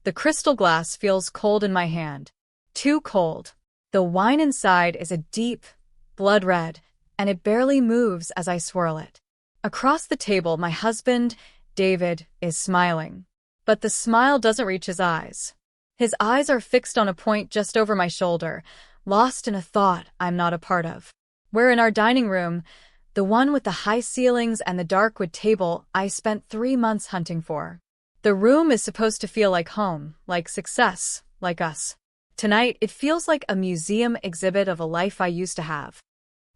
The crystal glass feels cold in my hand. Too cold. The wine inside is a deep, blood red, and it barely moves as I swirl it. Across the table, my husband, David, is smiling. But the smile doesn't reach his eyes. His eyes are fixed on a point just over my shoulder, lost in a thought I'm not a part of. We're in our dining room, the one with the high ceilings and the dark wood table I spent 3 months hunting for. The room is supposed to feel like home, like success, like us. Tonight, it feels like a museum exhibit of a life I used to have.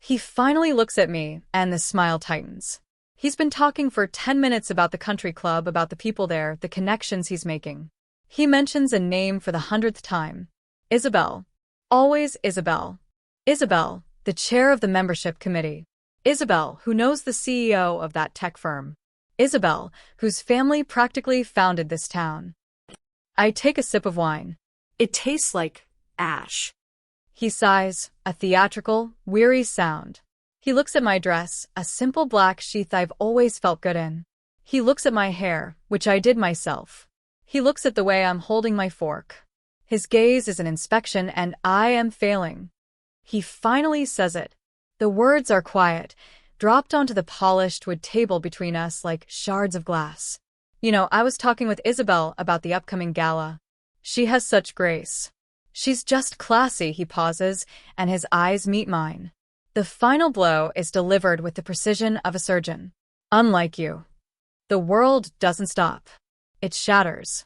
He finally looks at me, and the smile tightens. He's been talking for 10 minutes about the country club, about the people there, the connections he's making. He mentions a name for the 100th time. Isabel. Always Isabel. Isabel, the chair of the membership committee. Isabel, who knows the CEO of that tech firm. Isabel, whose family practically founded this town. I take a sip of wine. It tastes like ash. He sighs, a theatrical, weary sound. He looks at my dress, a simple black sheath I've always felt good in. He looks at my hair, which I did myself. He looks at the way I'm holding my fork. His gaze is an inspection, and I am failing. He finally says it. The words are quiet, dropped onto the polished wood table between us like shards of glass. I was talking with Isabel about the upcoming gala. She has such grace. She's just classy. He pauses, and his eyes meet mine. The final blow is delivered with the precision of a surgeon. Unlike you. The world doesn't stop. It shatters.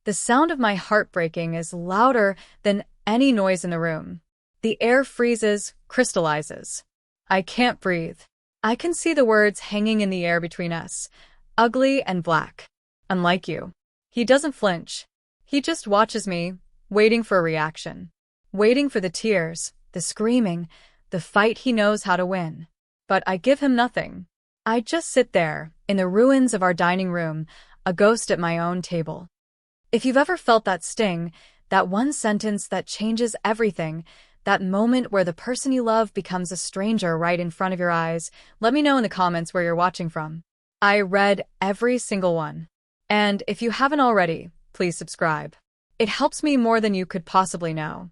The sound of my heart breaking is louder than any noise in the room. The air freezes, crystallizes. I can't breathe. I can see the words hanging in the air between us. Ugly and black. Unlike you. He doesn't flinch. He just watches me, waiting for a reaction. Waiting for the tears, the screaming, the fight he knows how to win. But I give him nothing. I just sit there, in the ruins of our dining room, a ghost at my own table. If you've ever felt that sting, that one sentence that changes everything, that moment where the person you love becomes a stranger right in front of your eyes, let me know in the comments where you're watching from. I read every single one. And if you haven't already, please subscribe. It helps me more than you could possibly know.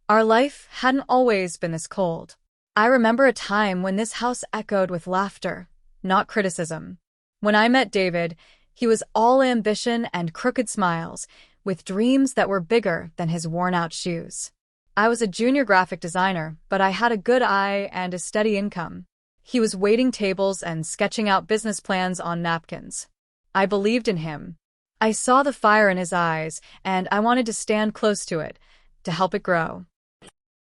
Our life hadn't always been this cold. I remember a time when this house echoed with laughter, not criticism. When I met David, he was all ambition and crooked smiles, with dreams that were bigger than his worn-out shoes. I was a junior graphic designer, but I had a good eye and a steady income. He was waiting tables and sketching out business plans on napkins. I believed in him. I saw the fire in his eyes, and I wanted to stand close to it, to help it grow.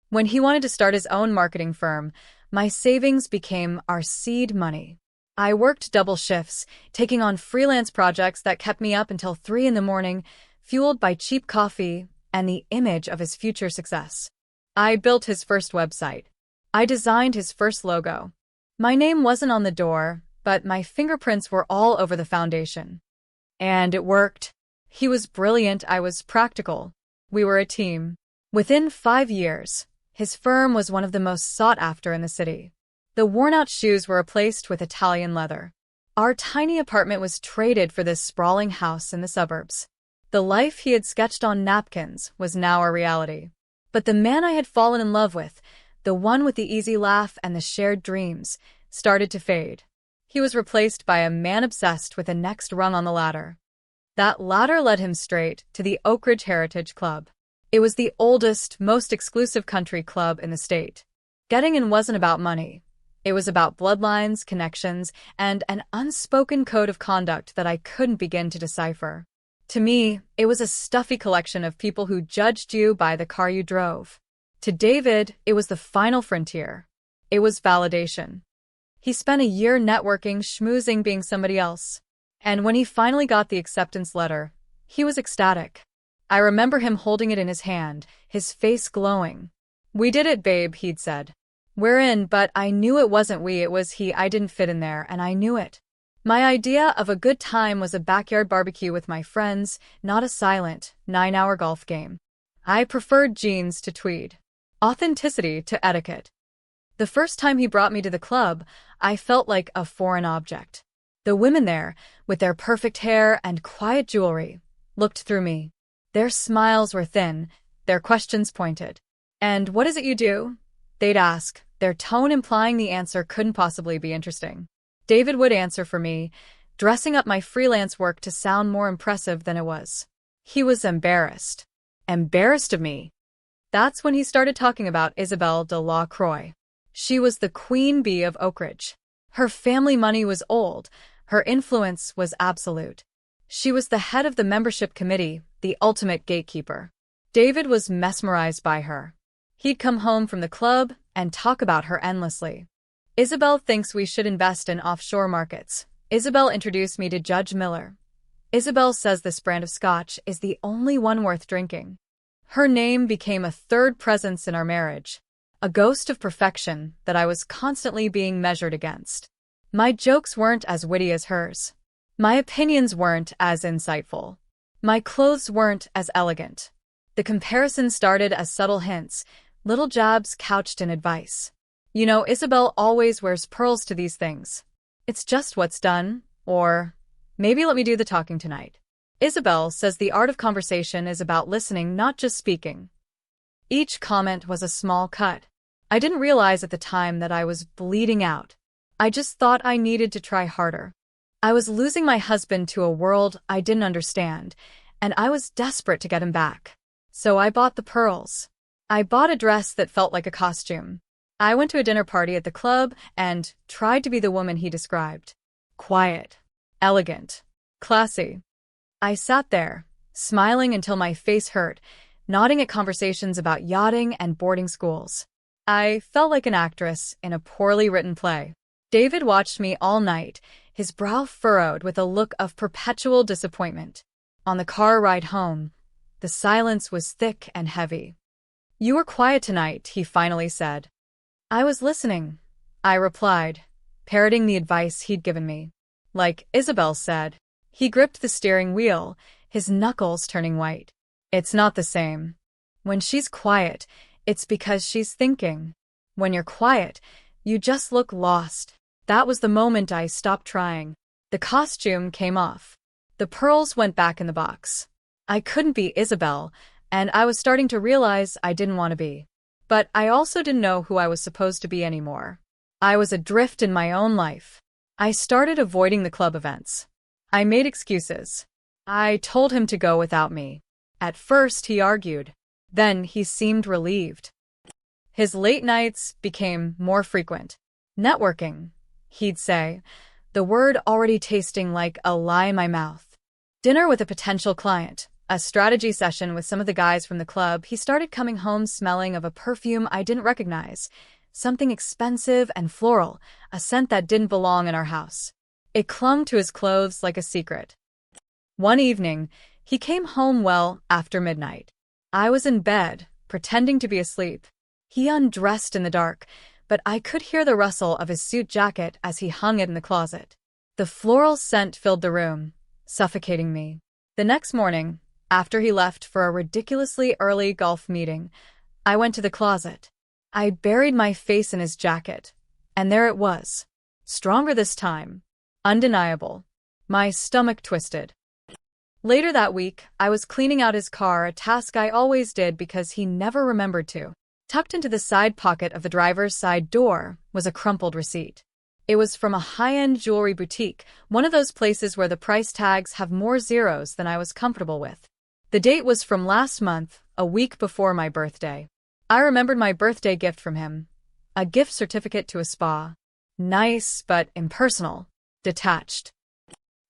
When he wanted to start his own marketing firm, my savings became our seed money. I worked double shifts, taking on freelance projects that kept me up until 3 a.m, fueled by cheap coffee and the image of his future success. I built his first website. I designed his first logo. My name wasn't on the door, but my fingerprints were all over the foundation. And it worked. He was brilliant, I was practical. We were a team. Within 5 years, his firm was one of the most sought after in the city. The worn-out shoes were replaced with Italian leather. Our tiny apartment was traded for this sprawling house in the suburbs. The life he had sketched on napkins was now a reality. But the man I had fallen in love with, the one with the easy laugh and the shared dreams, started to fade. He was replaced by a man obsessed with the next rung on the ladder. That ladder led him straight to the Oak Ridge Heritage Club. It was the oldest, most exclusive country club in the state. Getting in wasn't about money. It was about bloodlines, connections, and an unspoken code of conduct that I couldn't begin to decipher. To me, it was a stuffy collection of people who judged you by the car you drove. To David, it was the final frontier. It was validation. He spent a year networking, schmoozing, being somebody else. And when he finally got the acceptance letter, he was ecstatic. I remember him holding it in his hand, his face glowing. "We did it, babe," he'd said. "We're in," but I knew it wasn't we, it was he. I didn't fit in there, and I knew it. My idea of a good time was a backyard barbecue with my friends, not a silent, 9-hour golf game. I preferred jeans to tweed. Authenticity to etiquette. The first time he brought me to the club, I felt like a foreign object. The women there, with their perfect hair and quiet jewelry, looked through me. Their smiles were thin, their questions pointed. "And what is it you do?" they'd ask, their tone implying the answer couldn't possibly be interesting. David would answer for me, dressing up my freelance work to sound more impressive than it was. He was embarrassed. Embarrassed of me. That's when he started talking about Isabelle de la Croix. She was the queen bee of Oakridge. Her family money was old, her influence was absolute. She was the head of the membership committee, the ultimate gatekeeper. David was mesmerized by her. He'd come home from the club and talk about her endlessly. "Isabelle thinks we should invest in offshore markets. Isabelle introduced me to Judge Miller. Isabelle says this brand of scotch is the only one worth drinking." Her name became a third presence in our marriage, a ghost of perfection that I was constantly being measured against. My jokes weren't as witty as hers. My opinions weren't as insightful. My clothes weren't as elegant. The comparison started as subtle hints, little jabs couched in advice. "You know, Isabelle always wears pearls to these things. It's just what's done," or, "Maybe let me do the talking tonight." Isabelle says the art of conversation is about listening, not just speaking. Each comment was a small cut. I didn't realize at the time that I was bleeding out. I just thought I needed to try harder. I was losing my husband to a world I didn't understand, and I was desperate to get him back. So I bought the pearls. I bought a dress that felt like a costume. I went to a dinner party at the club and tried to be the woman he described. Quiet, elegant, classy. I sat there, smiling until my face hurt, nodding at conversations about yachting and boarding schools. I felt like an actress in a poorly written play. David watched me all night, his brow furrowed with a look of perpetual disappointment. On the car ride home, the silence was thick and heavy. "You were quiet tonight," he finally said. "I was listening," I replied, parroting the advice he'd given me. Like Isabelle said. He gripped the steering wheel, his knuckles turning white. "It's not the same. When she's quiet, it's because she's thinking. When you're quiet, you just look lost." That was the moment I stopped trying. The costume came off. The pearls went back in the box. I couldn't be Isabelle, and I was starting to realize I didn't want to be. But I also didn't know who I was supposed to be anymore. I was adrift in my own life. I started avoiding the club events. I made excuses. I told him to go without me. At first, he argued. Then he seemed relieved. His late nights became more frequent. "Networking," he'd say, the word already tasting like a lie in my mouth. Dinner with a potential client, a strategy session with some of the guys from the club. He started coming home smelling of a perfume I didn't recognize, something expensive and floral, a scent that didn't belong in our house. It clung to his clothes like a secret. One evening, he came home well after midnight. I was in bed, pretending to be asleep. He undressed in the dark, but I could hear the rustle of his suit jacket as he hung it in the closet. The floral scent filled the room, suffocating me. The next morning, after he left for a ridiculously early golf meeting, I went to the closet. I buried my face in his jacket, and there it was. Stronger this time. Undeniable. My stomach twisted. Later that week, I was cleaning out his car, a task I always did because he never remembered to. Tucked into the side pocket of the driver's side door was a crumpled receipt. It was from a high-end jewelry boutique, one of those places where the price tags have more zeros than I was comfortable with. The date was from last month, a week before my birthday. I remembered my birthday gift from him. A gift certificate to a spa. Nice, but impersonal. Detached.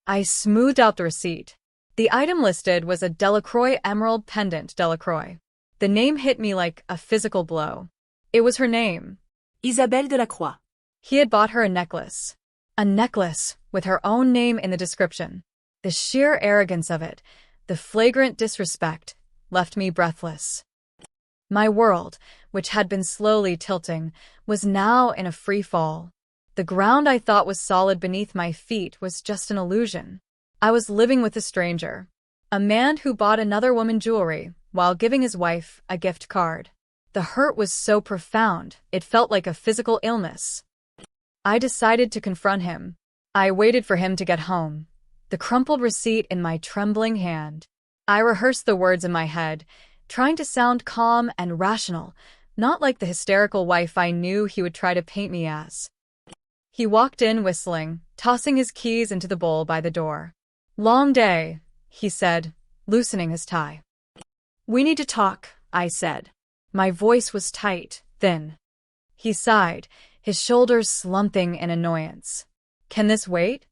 I smoothed out the receipt. The item listed was a Delacroix emerald pendant. Delacroix. The name hit me like a physical blow. It was her name. Isabelle de la Croix. He had bought her a necklace. A necklace with her own name in the description. The sheer arrogance of it, the flagrant disrespect, left me breathless. My world, which had been slowly tilting, was now in a free fall. The ground I thought was solid beneath my feet was just an illusion. I was living with a stranger. A man who bought another woman jewelry while giving his wife a gift card. The hurt was so profound, it felt like a physical illness. I decided to confront him. I waited for him to get home, the crumpled receipt in my trembling hand. I rehearsed the words in my head, trying to sound calm and rational, not like the hysterical wife I knew he would try to paint me as. He walked in whistling, tossing his keys into the bowl by the door. "Long day," he said, loosening his tie. We need to talk, I said. My voice was tight, thin. He sighed, his shoulders slumping in annoyance. "Can this wait?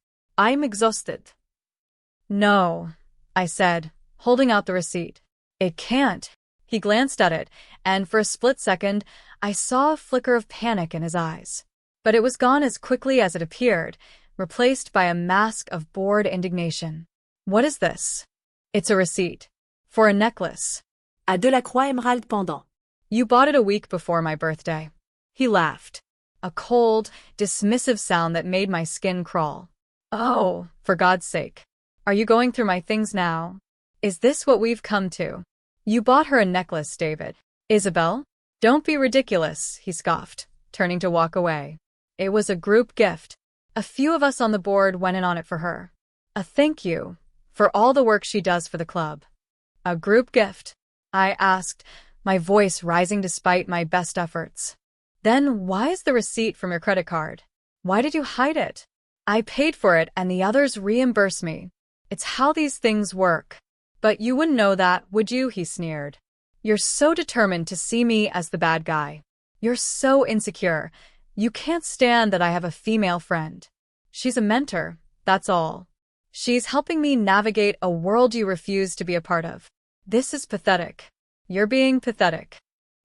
I'm exhausted." "No," I said, holding out the receipt. "It can't." He glanced at it, and for a split second, I saw a flicker of panic in his eyes. But it was gone as quickly as it appeared, replaced by a mask of bored indignation. "What is this?" "It's a receipt. For a necklace." À de la croix émeraude pendant. "You bought it a week before my birthday." He laughed. A cold, dismissive sound that made my skin crawl. "Oh, for God's sake. Are you going through my things now? Is this what we've come to? You bought her a necklace, David. Isabel? Don't be ridiculous," he scoffed, turning to walk away. "It was a group gift. A few of us on the board went in on it for her. A thank you for all the work she does for the club." "A group gift?" I asked, my voice rising despite my best efforts. "Then why is the receipt from your credit card? Why did you hide it?" "I paid for it and the others reimburse me. It's how these things work." "But you wouldn't know that, would you?" he sneered. "You're so determined to see me as the bad guy. You're so insecure. You can't stand that I have a female friend. She's a mentor, that's all. She's helping me navigate a world you refuse to be a part of. This is pathetic. You're being pathetic."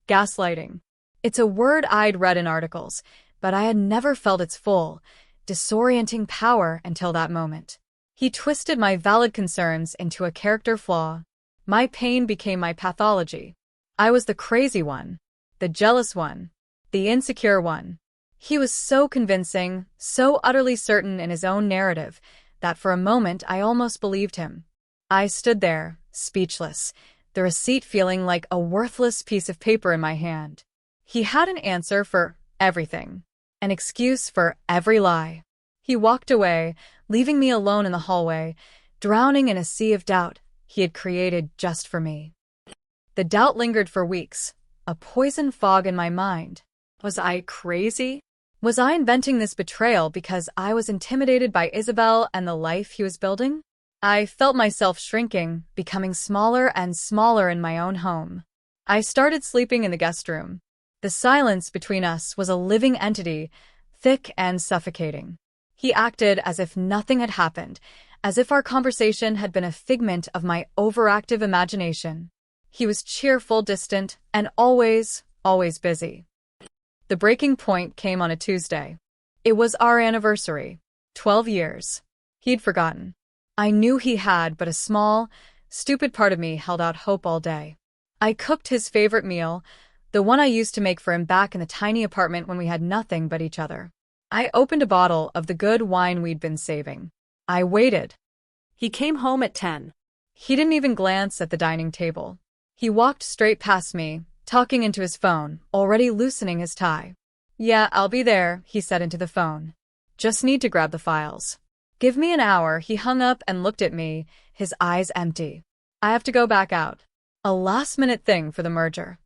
Gaslighting. It's a word I'd read in articles, but I had never felt its full, disorienting power until that moment. He twisted my valid concerns into a character flaw. My pain became my pathology. I was the crazy one, the jealous one, the insecure one. He was so convincing, so utterly certain in his own narrative, that for a moment I almost believed him. I stood there, speechless, the receipt feeling like a worthless piece of paper in my hand. He had an answer for everything, an excuse for every lie. He walked away, leaving me alone in the hallway, drowning in a sea of doubt he had created just for me. The doubt lingered for weeks, a poison fog in my mind. Was I crazy? Was I inventing this betrayal because I was intimidated by Isabel and the life he was building? I felt myself shrinking, becoming smaller and smaller in my own home. I started sleeping in the guest room. The silence between us was a living entity, thick and suffocating. He acted as if nothing had happened, as if our conversation had been a figment of my overactive imagination. He was cheerful, distant, and always busy. The breaking point came on a Tuesday. It was our anniversary. 12 years. He'd forgotten. I knew he had, but a small, stupid part of me held out hope all day. I cooked his favorite meal, the one I used to make for him back in the tiny apartment when we had nothing but each other. I opened a bottle of the good wine we'd been saving. I waited. He came home at 10. He didn't even glance at the dining table. He walked straight past me, talking into his phone, already loosening his tie. "Yeah, I'll be there," he said into the phone. "Just need to grab the files." "Give me an hour." He hung up and looked at me, his eyes empty. "I have to go back out. A last-minute thing for the merger."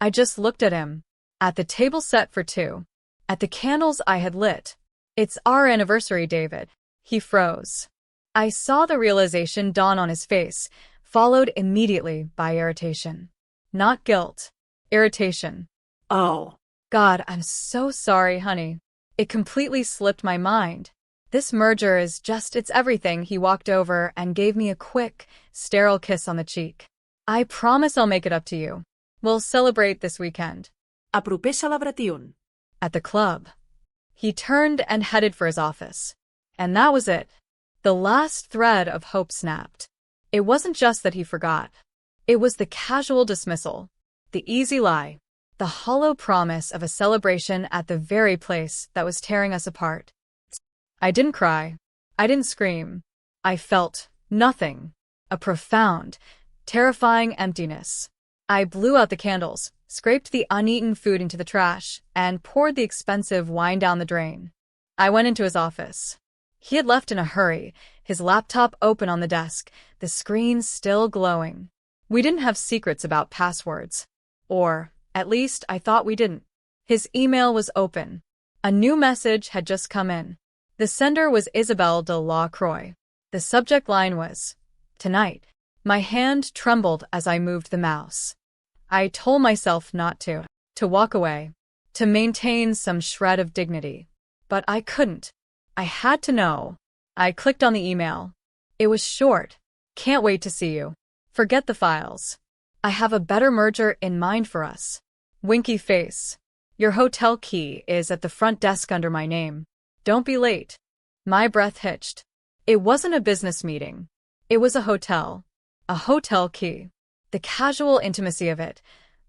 I just looked at him. At the table set for two. At the candles I had lit. "It's our anniversary, David." He froze. I saw the realization dawn on his face, followed immediately by irritation. Not guilt. Irritation. "Oh. God, I'm so sorry, honey. It completely slipped my mind. This merger is it's everything." He walked over and gave me a quick, sterile kiss on the cheek. "I promise I'll make it up to you. We'll celebrate this weekend." A proper celebration. At the club. He turned and headed for his office. And that was it. The last thread of hope snapped. It wasn't just that he forgot. It was the casual dismissal, the easy lie, the hollow promise of a celebration at the very place that was tearing us apart. I didn't cry. I didn't scream. I felt nothing. A profound, terrifying emptiness. I blew out the candles, scraped the uneaten food into the trash, and poured the expensive wine down the drain. I went into his office. He had left in a hurry, his laptop open on the desk, the screen still glowing. We didn't have secrets about passwords. Or, at least, I thought we didn't. His email was open. A new message had just come in. The sender was Isabelle de la Croix. The subject line was, "Tonight." My hand trembled as I moved the mouse. I told myself not to walk away, to maintain some shred of dignity. But I couldn't. I had to know. I clicked on the email. It was short. "Can't wait to see you. Forget the files. I have a better merger in mind for us." Winky face. "Your hotel key is at the front desk under my name. Don't be late." My breath hitched. It wasn't a business meeting. It was a hotel. A hotel key. The casual intimacy of it.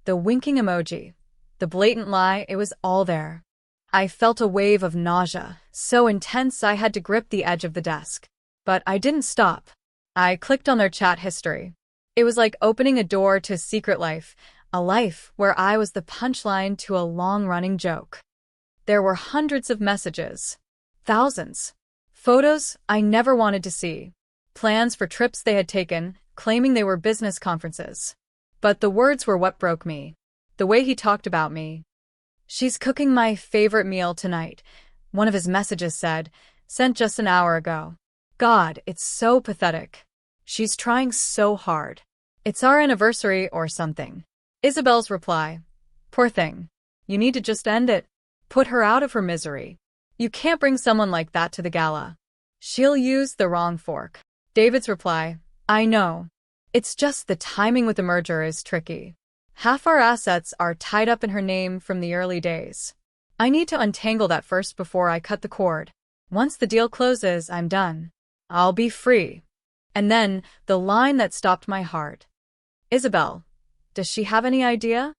The winking emoji. The blatant lie, it was all there. I felt a wave of nausea, so intense I had to grip the edge of the desk. But I didn't stop. I clicked on their chat history. It was like opening a door to a secret life, a life where I was the punchline to a long-running joke. There were hundreds of messages. Thousands. Photos I never wanted to see. Plans for trips they had taken, claiming they were business conferences. But the words were what broke me. The way he talked about me. "She's cooking my favorite meal tonight," one of his messages said, sent just an hour ago. God, it's so pathetic. She's trying so hard. "It's our anniversary or something." Isabelle's reply. "Poor thing. You need to just end it. Put her out of her misery. You can't bring someone like that to the gala. She'll use the wrong fork." David's reply. "I know. It's just the timing with the merger is tricky. Half our assets are tied up in her name from the early days. I need to untangle that first before I cut the cord. Once the deal closes, I'm done. I'll be free." And then, the line that stopped my heart. "Isabelle, does she have any idea?"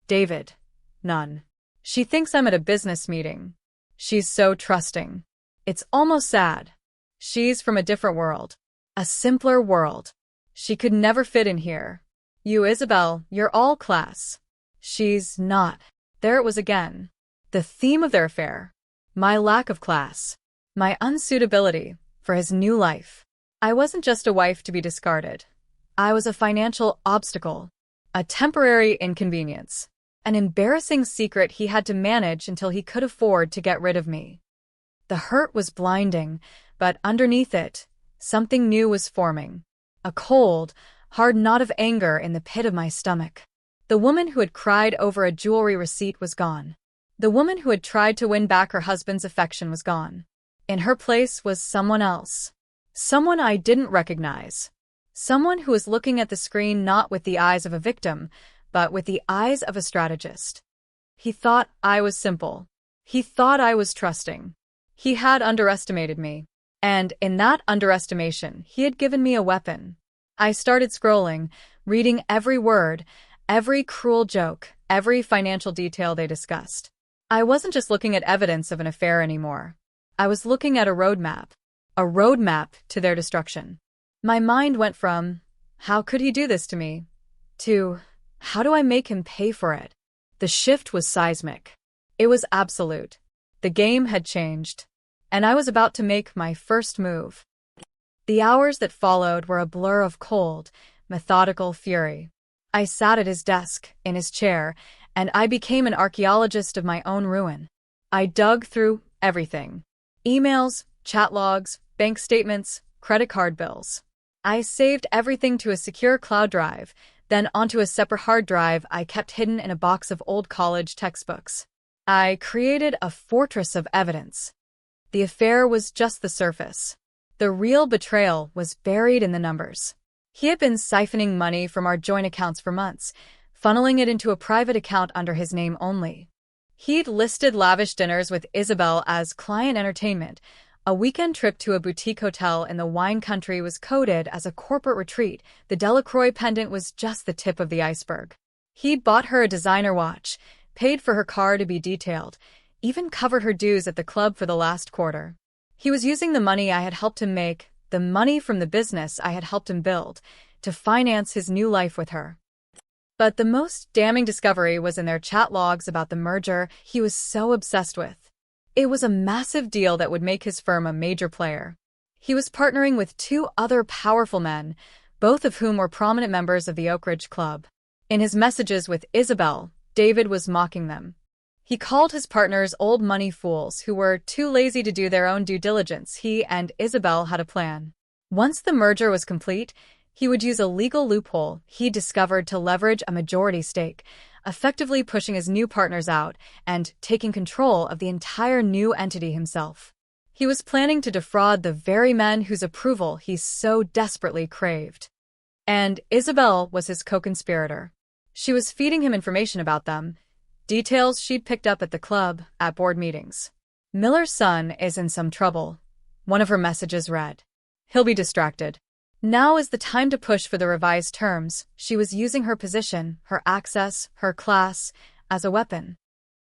David. "None. She thinks I'm at a business meeting. She's so trusting. It's almost sad. She's from a different world. A simpler world. She could never fit in here. You, Isabelle, you're all class. She's not." There it was again. The theme of their affair. My lack of class. My unsuitability for his new life. I wasn't just a wife to be discarded. I was a financial obstacle. A temporary inconvenience. An embarrassing secret he had to manage until he could afford to get rid of me. The hurt was blinding, but underneath it, something new was forming. A cold, hard knot of anger in the pit of my stomach. The woman who had cried over a jewelry receipt was gone. The woman who had tried to win back her husband's affection was gone. In her place was someone else. Someone I didn't recognize. Someone who was looking at the screen not with the eyes of a victim, but with the eyes of a strategist. He thought I was simple. He thought I was trusting. He had underestimated me. And in that underestimation, he had given me a weapon. I started scrolling, reading every word, every cruel joke, every financial detail they discussed. I wasn't just looking at evidence of an affair anymore. I was looking at a roadmap to their destruction. My mind went from, how could he do this to me, to, how do I make him pay for it? The shift was seismic. It was absolute. The game had changed. And I was about to make my first move. The hours that followed were a blur of cold, methodical fury. I sat at his desk, in his chair, and I became an archaeologist of my own ruin. I dug through everything. Emails, chat logs, bank statements, credit card bills. I saved everything to a secure cloud drive, then onto a separate hard drive I kept hidden in a box of old college textbooks. I created a fortress of evidence. The affair was just the surface. The real betrayal was buried in the numbers. He had been siphoning money from our joint accounts for months, funneling it into a private account under his name only. He'd listed lavish dinners with Isabelle as client entertainment. A weekend trip to a boutique hotel in the wine country was coded as a corporate retreat. The Delacroix pendant was just the tip of the iceberg. He bought her a designer watch, paid for her car to be detailed, even covered her dues at the club for the last quarter. He was using the money I had helped him make, the money from the business I had helped him build, to finance his new life with her. But the most damning discovery was in their chat logs about the merger he was so obsessed with. It was a massive deal that would make his firm a major player. He was partnering with two other powerful men, both of whom were prominent members of the Oak Ridge Club. In his messages with Isabel, David was mocking them. He called his partners old money fools who were too lazy to do their own due diligence. He and Isabel had a plan. Once the merger was complete, he would use a legal loophole he discovered to leverage a majority stake, effectively pushing his new partners out and taking control of the entire new entity himself. He was planning to defraud the very men whose approval he so desperately craved. And Isabel was his co-conspirator. She was feeding him information about them, details she'd picked up at the club, at board meetings. "Miller's son is in some trouble," one of her messages read. "He'll be distracted. Now is the time to push for the revised terms." She was using her position, her access, her class, as a weapon.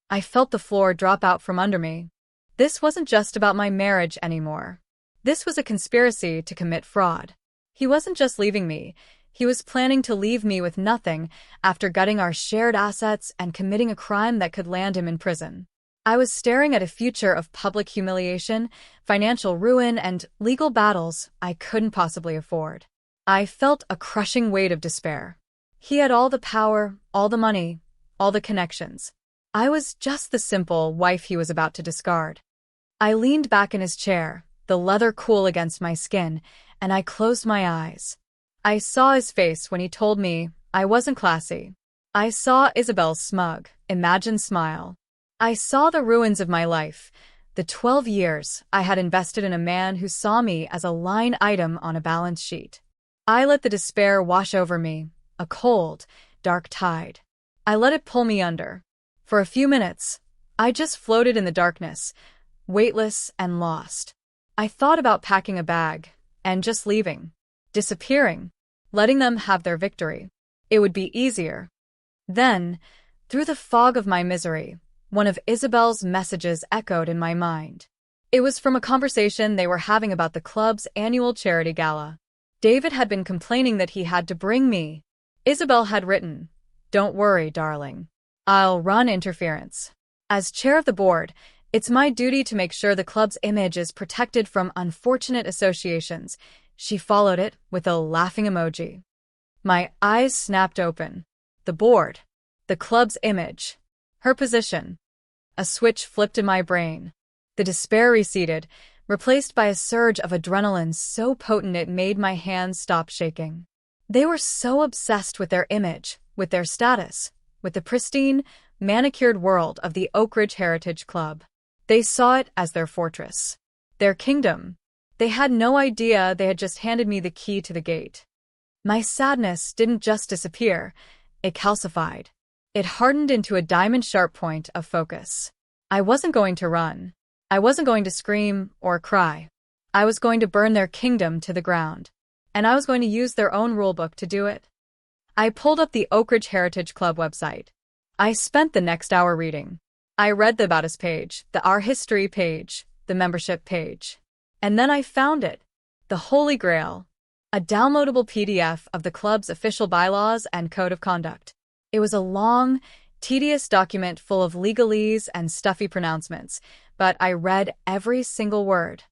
I felt the floor drop out from under me. This wasn't just about my marriage anymore. This was a conspiracy to commit fraud. He wasn't just leaving me. He was planning to leave me with nothing after gutting our shared assets and committing a crime that could land him in prison. I was staring at a future of public humiliation, financial ruin, and legal battles I couldn't possibly afford. I felt a crushing weight of despair. He had all the power, all the money, all the connections. I was just the simple wife he was about to discard. I leaned back in his chair, the leather cool against my skin, and I closed my eyes. I saw his face when he told me I wasn't classy. I saw Isabel's smug, imagined smile. I saw the ruins of my life, the 12 years I had invested in a man who saw me as a line item on a balance sheet. I let the despair wash over me, a cold, dark tide. I let it pull me under. For a few minutes, I just floated in the darkness, weightless and lost. I thought about packing a bag and just leaving, disappearing, letting them have their victory. It would be easier. Then, through the fog of my misery, one of Isabel's messages echoed in my mind. It was from a conversation they were having about the club's annual charity gala. David had been complaining that he had to bring me. Isabel had written, "Don't worry, darling. I'll run interference. As chair of the board, it's my duty to make sure the club's image is protected from unfortunate associations." She followed it with a laughing emoji. My eyes snapped open. The board. The club's image. Her position. A switch flipped in my brain. The despair receded, replaced by a surge of adrenaline so potent it made my hands stop shaking. They were so obsessed with their image, with their status, with the pristine, manicured world of the Oak Ridge Heritage Club. They saw it as their fortress, their kingdom. They had no idea they had just handed me the key to the gate. My sadness didn't just disappear, it calcified. It hardened into a diamond-sharp point of focus. I wasn't going to run. I wasn't going to scream or cry. I was going to burn their kingdom to the ground. And I was going to use their own rulebook to do it. I pulled up the Oak Ridge Heritage Club website. I spent the next hour reading. I read the About Us page, the Our History page, the membership page. And then I found it. The Holy Grail. A downloadable PDF of the club's official bylaws and code of conduct. It was a long, tedious document full of legalese and stuffy pronouncements, but I read every single word.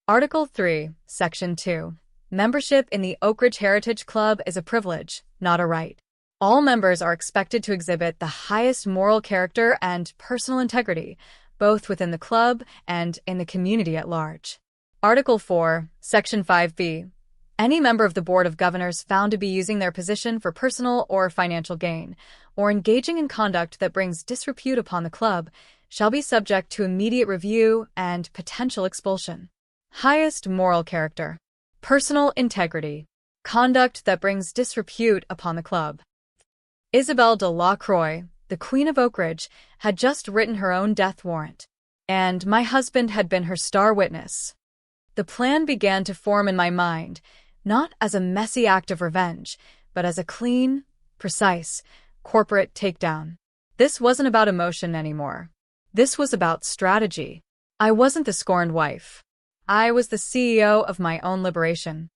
Article 3, Section 2. Membership in the Oak Ridge Heritage Club is a privilege, not a right. All members are expected to exhibit the highest moral character and personal integrity, both within the club and in the community at large. Article 4, Section 5b. Any member of the Board of Governors found to be using their position for personal or financial gain, or engaging in conduct that brings disrepute upon the club, shall be subject to immediate review and potential expulsion. Highest moral character. Personal integrity. Conduct that brings disrepute upon the club. Isabel de la Croix, the Queen of Oak Ridge, had just written her own death warrant, and my husband had been her star witness. The plan began to form in my mind, not as a messy act of revenge, but as a clean, precise, corporate takedown. This wasn't about emotion anymore. This was about strategy. I wasn't the scorned wife. I was the CEO of my own liberation.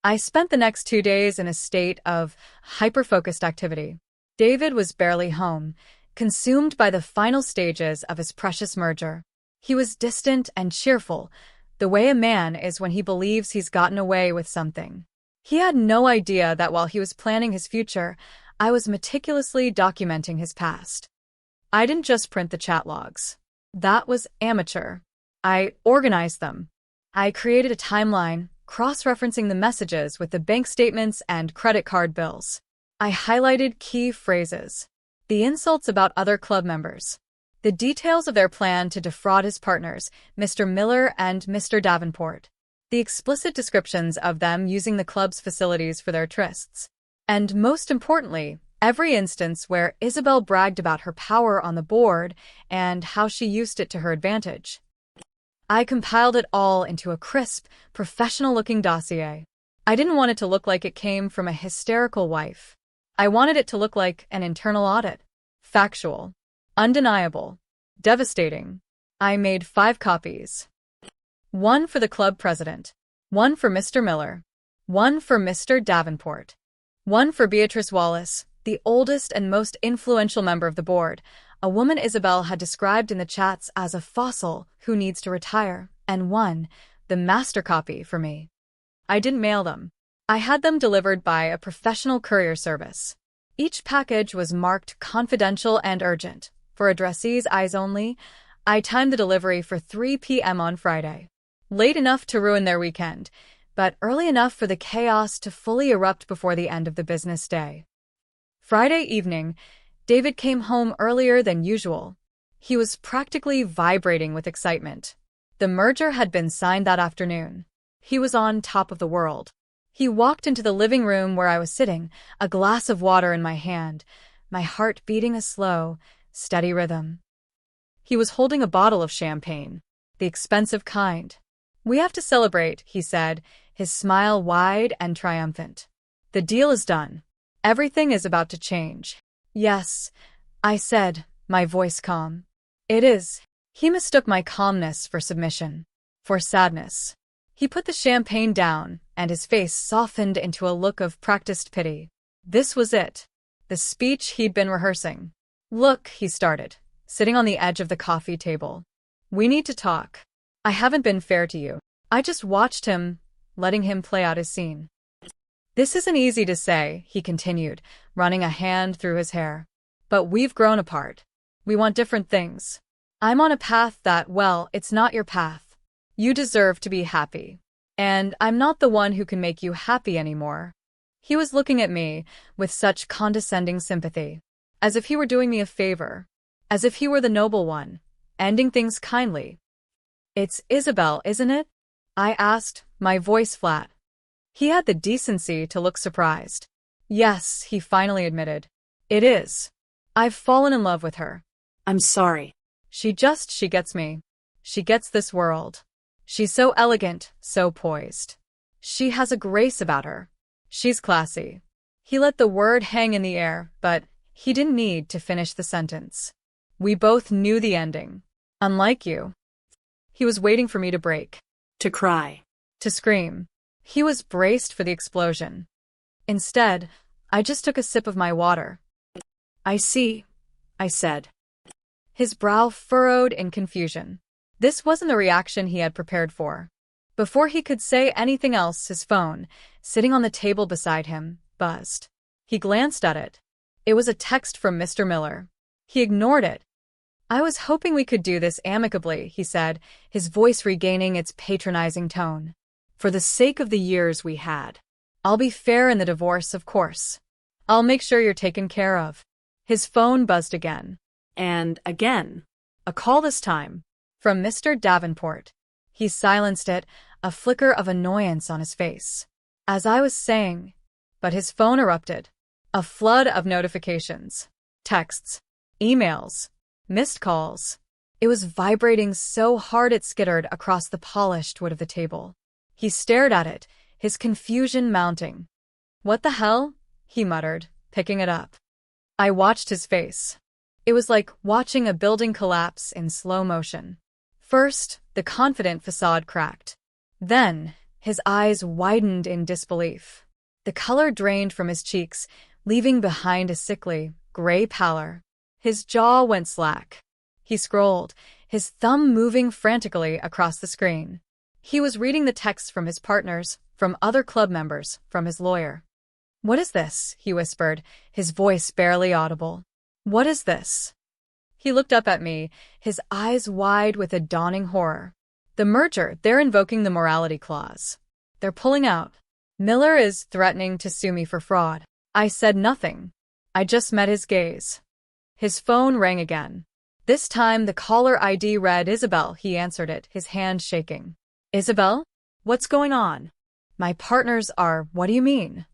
I spent the next 2 days in a state of hyper-focused activity. David was barely home, consumed by the final stages of his precious merger. He was distant and cheerful, the way a man is when he believes he's gotten away with something. He had no idea that while he was planning his future, I was meticulously documenting his past. I didn't just print the chat logs. That was amateur. I organized them. I created a timeline, cross-referencing the messages with the bank statements and credit card bills. I highlighted key phrases, the insults about other club members, the details of their plan to defraud his partners, Mr. Miller and Mr. Davenport, the explicit descriptions of them using the club's facilities for their trysts, and most importantly, every instance where Isabel bragged about her power on the board and how she used it to her advantage. I compiled it all into a crisp, professional-looking dossier. I didn't want it to look like it came from a hysterical wife. I wanted it to look like an internal audit. Factual. Undeniable. Devastating. I made 5 copies. 1 for the club president. 1 for Mr. Miller. 1 for Mr. Davenport. 1 for Beatrice Wallace, the oldest and most influential member of the board, a woman Isabel had described in the chats as a fossil who needs to retire, and 1, the master copy, for me. I didn't mail them. I had them delivered by a professional courier service. Each package was marked confidential and urgent. For addressees' eyes only, I timed the delivery for 3 p.m. on Friday. Late enough to ruin their weekend, but early enough for the chaos to fully erupt before the end of the business day. Friday evening, David came home earlier than usual. He was practically vibrating with excitement. The merger had been signed that afternoon. He was on top of the world. He walked into the living room where I was sitting, a glass of water in my hand, my heart beating a slow, steady rhythm. He was holding a bottle of champagne, the expensive kind. "We have to celebrate," he said, his smile wide and triumphant. "The deal is done. Everything is about to change." "Yes," I said, my voice calm. "It is." He mistook my calmness for submission, for sadness. He put the champagne down, and his face softened into a look of practiced pity. This was it, the speech he'd been rehearsing. "Look," he started, sitting on the edge of the coffee table. "We need to talk. I haven't been fair to you." I just watched him, letting him play out his scene. "This isn't easy to say," he continued, running a hand through his hair. "But we've grown apart. We want different things. I'm on a path that, well, it's not your path. You deserve to be happy. And I'm not the one who can make you happy anymore." He was looking at me with such condescending sympathy, as if he were doing me a favor, as if he were the noble one, ending things kindly. "It's Isabel, isn't it?" I asked, my voice flat. He had the decency to look surprised. "Yes," he finally admitted. "It is. I've fallen in love with her." I'm sorry. She gets me. She gets this world. She's so elegant, so poised. She has a grace about her. She's classy." He let the word hang in the air, but he didn't need to finish the sentence. We both knew the ending. "Unlike you." He was waiting for me to break. To cry. To scream. He was braced for the explosion. Instead, I just took a sip of my water. "I see," I said. His brow furrowed in confusion. This wasn't the reaction he had prepared for. Before he could say anything else, his phone, sitting on the table beside him, buzzed. He glanced at it. It was a text from Mr. Miller. He ignored it. "I was hoping we could do this amicably," he said, his voice regaining its patronizing tone. "For the sake of the years we had. I'll be fair in the divorce, of course. I'll make sure you're taken care of." His phone buzzed again. And again. A call this time. From Mr. Davenport. He silenced it, a flicker of annoyance on his face. As I was saying, but his phone erupted. A flood of notifications. Texts. Emails. Missed calls. It was vibrating so hard it skittered across the polished wood of the table. He stared at it, his confusion mounting. "What the hell?" he muttered, picking it up. I watched his face. It was like watching a building collapse in slow motion. First, the confident facade cracked. Then, his eyes widened in disbelief. The color drained from his cheeks, leaving behind a sickly, gray pallor. His jaw went slack. He scrolled, his thumb moving frantically across the screen. He was reading the texts from his partners, from other club members, from his lawyer. "What is this?" he whispered, his voice barely audible. "What is this?" He looked up at me, his eyes wide with a dawning horror. "The merger, they're invoking the morality clause. They're pulling out. Miller is threatening to sue me for fraud." I said nothing. I just met his gaze. His phone rang again. This time the caller ID read Isabel. He answered it, his hand shaking. "Isabel? What's going on?" "My partners are, what do you mean?"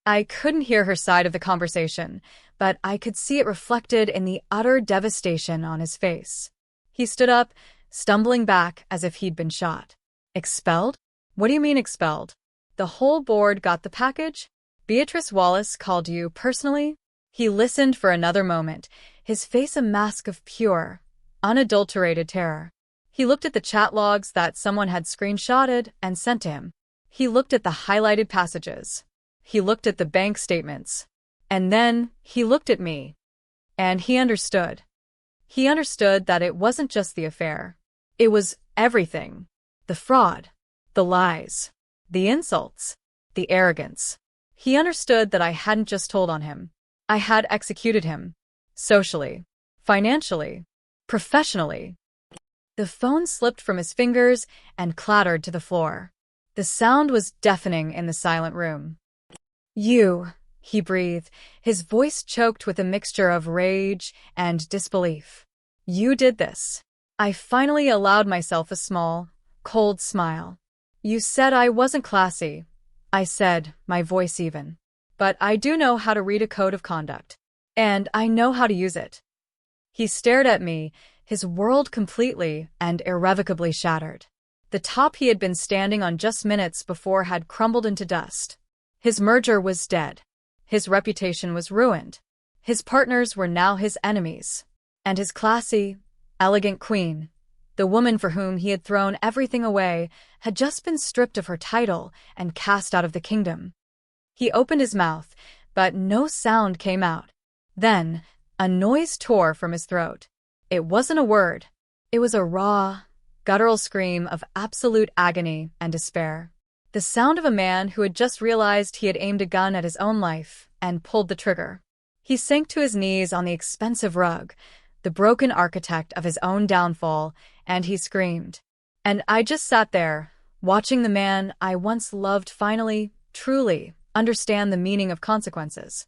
I couldn't hear her side of the conversation, but I could see it reflected in the utter devastation on his face. He stood up, stumbling back as if he'd been shot. "Expelled? What do you mean expelled? The whole board got the package? Beatrice Wallace called you personally?" He listened for another moment, his face a mask of pure, unadulterated terror. He looked at the chat logs that someone had screenshotted and sent to him. He looked at the highlighted passages. He looked at the bank statements. And then he looked at me. And he understood. He understood that it wasn't just the affair. It was everything. The fraud, the lies, the insults, the arrogance. He understood that I hadn't just told on him. I had executed him. Socially, financially, professionally. The phone slipped from his fingers and clattered to the floor. The sound was deafening in the silent room. "You," he breathed, his voice choked with a mixture of rage and disbelief. "You did this." I finally allowed myself a small, cold smile. "You said I wasn't classy," I said, my voice even. "But I do know how to read a code of conduct. And I know how to use it." He stared at me, his world completely and irrevocably shattered. The top he had been standing on just minutes before had crumbled into dust. His merger was dead. His reputation was ruined. His partners were now his enemies. And his classy, elegant queen, the woman for whom he had thrown everything away, had just been stripped of her title and cast out of the kingdom. He opened his mouth, but no sound came out. Then, a noise tore from his throat. It wasn't a word. It was a raw, guttural scream of absolute agony and despair. The sound of a man who had just realized he had aimed a gun at his own life and pulled the trigger. He sank to his knees on the expensive rug, the broken architect of his own downfall, and he screamed. And I just sat there, watching the man I once loved finally, truly, understand the meaning of consequences.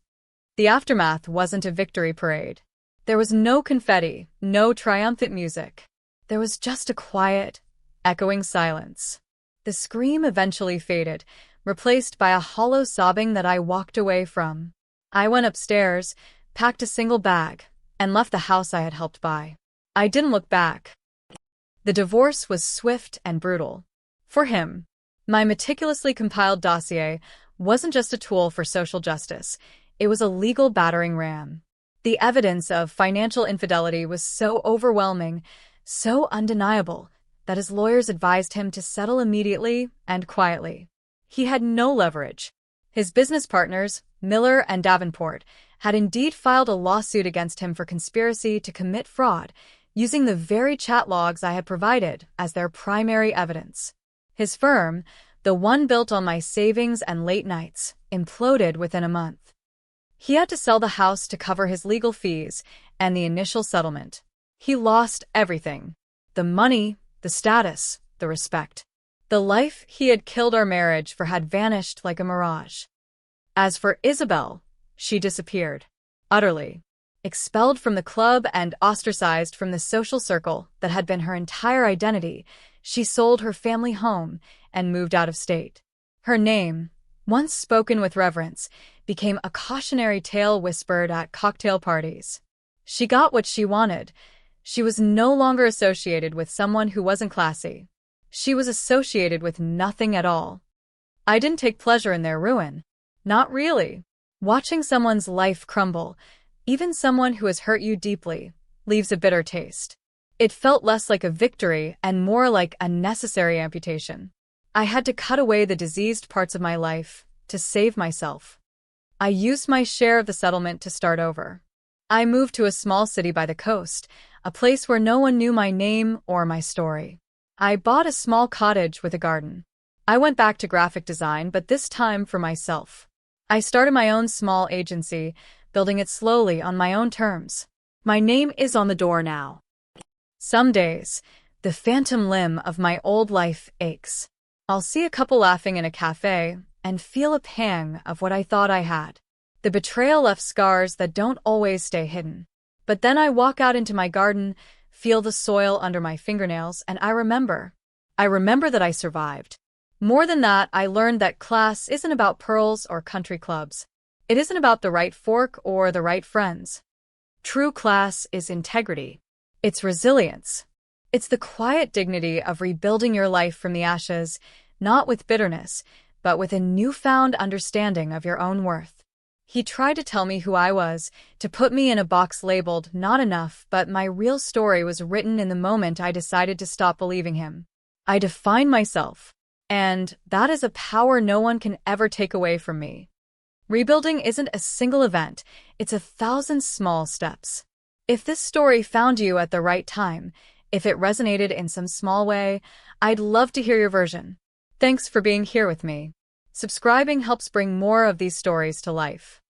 The aftermath wasn't a victory parade. There was no confetti, no triumphant music. There was just a quiet, echoing silence. The scream eventually faded, replaced by a hollow sobbing that I walked away from. I went upstairs, packed a single bag, and left the house I had helped buy. I didn't look back. The divorce was swift and brutal. For him, my meticulously compiled dossier wasn't just a tool for social justice, it was a legal battering ram. The evidence of financial infidelity was so overwhelming, so undeniable, that his lawyers advised him to settle immediately and quietly. He had no leverage. His business partners, Miller and Davenport, had indeed filed a lawsuit against him for conspiracy to commit fraud, using the very chat logs I had provided as their primary evidence. His firm, the one built on my savings and late nights, imploded within a month. He had to sell the house to cover his legal fees and the initial settlement. He lost everything. The money, the status, the respect. The life he had killed our marriage for had vanished like a mirage. As for Isabel, she disappeared. Utterly. Expelled from the club and ostracized from the social circle that had been her entire identity, she sold her family home and moved out of state. Her name, once spoken with reverence, became a cautionary tale whispered at cocktail parties. She got what she wanted. She was no longer associated with someone who wasn't classy. She was associated with nothing at all. I didn't take pleasure in their ruin. Not really. Watching someone's life crumble, even someone who has hurt you deeply, leaves a bitter taste. It felt less like a victory and more like a necessary amputation. I had to cut away the diseased parts of my life to save myself. I used my share of the settlement to start over. I moved to a small city by the coast, a place where no one knew my name or my story. I bought a small cottage with a garden. I went back to graphic design, but this time for myself. I started my own small agency, building it slowly on my own terms. My name is on the door now. Some days, the phantom limb of my old life aches. I'll see a couple laughing in a cafe and feel a pang of what I thought I had. The betrayal left scars that don't always stay hidden. But then I walk out into my garden, feel the soil under my fingernails, and I remember. I remember that I survived. More than that, I learned that class isn't about pearls or country clubs. It isn't about the right fork or the right friends. True class is integrity. It's resilience. It's the quiet dignity of rebuilding your life from the ashes, not with bitterness, but with a newfound understanding of your own worth. He tried to tell me who I was, to put me in a box labeled not enough, but my real story was written in the moment I decided to stop believing him. I defined myself, and that is a power no one can ever take away from me. Rebuilding isn't a single event, it's 1,000 small steps. If this story found you at the right time, if it resonated in some small way, I'd love to hear your version. Thanks for being here with me. Subscribing helps bring more of these stories to life.